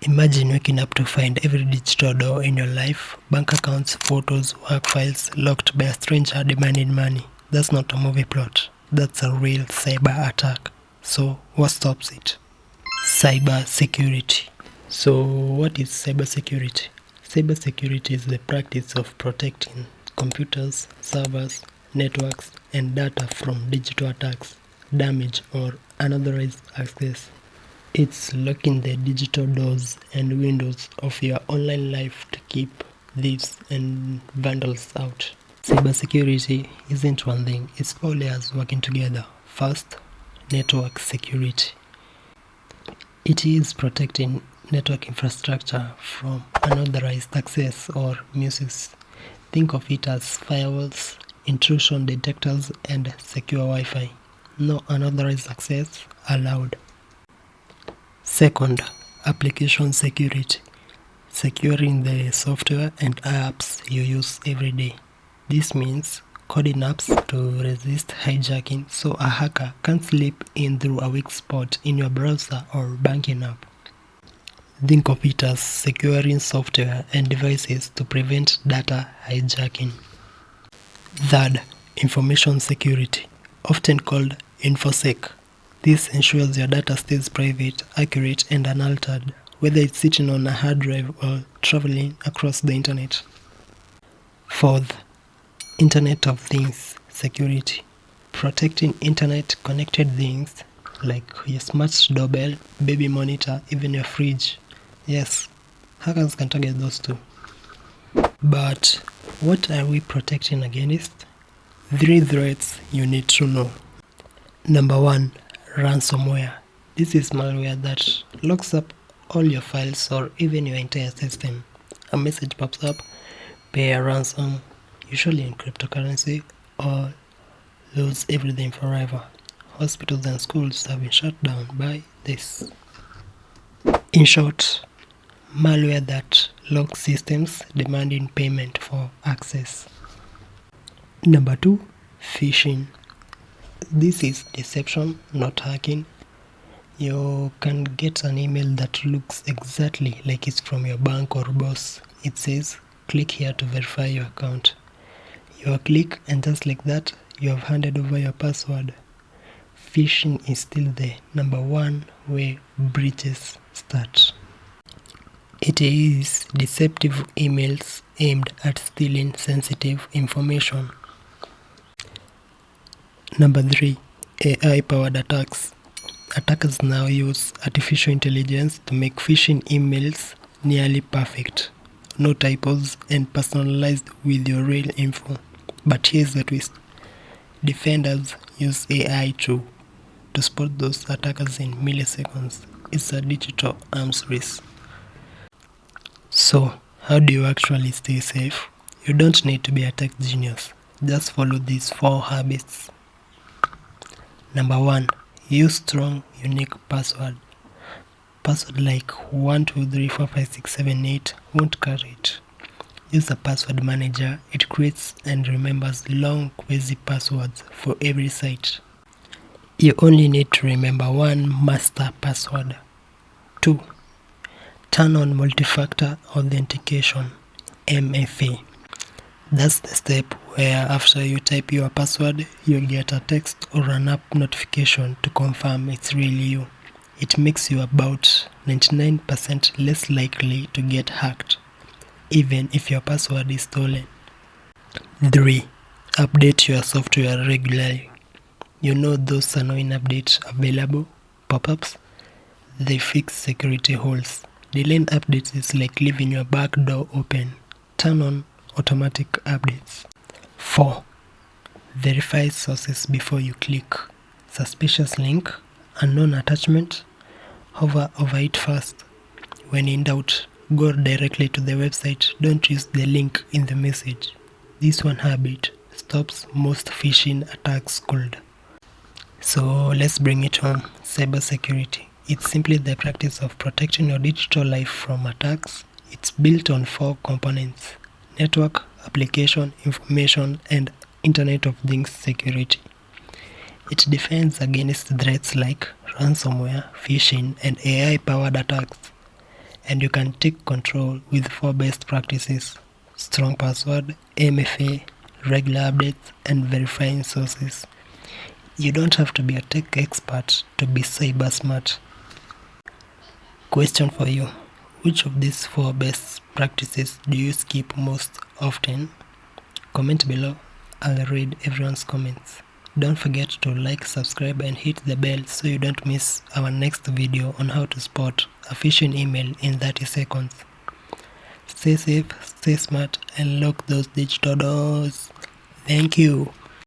Imagine waking up to find every digital door in your life, bank accounts, photos, work files, locked by a stranger demanding money. That's not a movie plot. That's a real cyber attack. So, what stops it? Cyber security. So, what is cyber security? Cyber security is the practice of protecting computers, servers, networks, and data from digital attacks, damage, or unauthorized access. It's locking the digital doors and windows of your online life to keep thieves and vandals out. Cybersecurity isn't one thing, it's all layers working together. First, network security. It is protecting network infrastructure from unauthorized access or misuse. Think of it as firewalls, intrusion detectors, and secure Wi-Fi. No unauthorized access allowed. Second, application security. Securing the software and apps you use every day. This means coding apps to resist hijacking so a hacker can't slip in through a weak spot in your browser or banking app. Think of it as securing software and devices to prevent data hijacking. Third, information security, often called InfoSec. This ensures your data stays private, accurate, and unaltered, whether it's sitting on a hard drive or traveling across the internet. Fourth, Internet of Things security. Protecting internet-connected things like your smart doorbell, baby monitor, even your fridge. Yes, hackers can target those too. But what are we protecting against? 3 threats you need to know. Number 1. Ransomware. This is malware that locks up all your files or even your entire system. A message pops up, pay a ransom, usually in cryptocurrency, or lose everything forever. Hospitals and schools have been shut down by this. In short, malware that locks systems demanding payment for access. Number 2. Phishing. This is deception, not hacking. You can get an email that looks exactly like it's from your bank or boss. It says, click here to verify your account. You click and just like that, you have handed over your password. Phishing is still the number 1 way breaches start. It is deceptive emails aimed at stealing sensitive information. Number 3. AI-powered attacks. Attackers now use artificial intelligence to make phishing emails nearly perfect. No typos and personalized with your real info. But here's the twist. Defenders use AI to spot those attackers in milliseconds. It's a digital arms race. So, how do you actually stay safe? You don't need to be a tech genius. Just follow these 4 habits. Number 1. Use strong, unique password. Password like 1234567 won't cut it. Use a password manager. It creates and remembers long, crazy passwords for every site. You only need to remember 1 master password. 2. Turn on multi-factor authentication, MFA. That's the step where after you type your password, you'll get a text or an app notification to confirm it's really you. It makes you about 99% less likely to get hacked, even if your password is stolen. 3. Update your software regularly. You know those annoying updates available, pop-ups? They fix security holes. Delaying updates is like leaving your back door open. Turn on automatic updates. 4. Verify sources before you click. Suspicious link, unknown attachment, hover over it first. When in doubt, go directly to the website. Don't use the link in the message. This one habit stops most phishing attacks cold. So let's bring it home. Cybersecurity. It's simply the practice of protecting your digital life from attacks. It's built on 4 components: network, application, information, and Internet of Things security. It defends against threats like ransomware, phishing, and AI-powered attacks. and you can take control with 4 best practices: strong password, MFA, regular updates, and verifying sources. You don't have to be a tech expert to be cyber smart. Question for you: which of these 4 best practices do you skip most often? Comment below. I'll read everyone's comments. Don't forget to like, subscribe, and hit the bell so you don't miss our next video on how to spot a phishing email in 30 seconds. Stay safe, stay smart, and lock those digital doors. Thank you.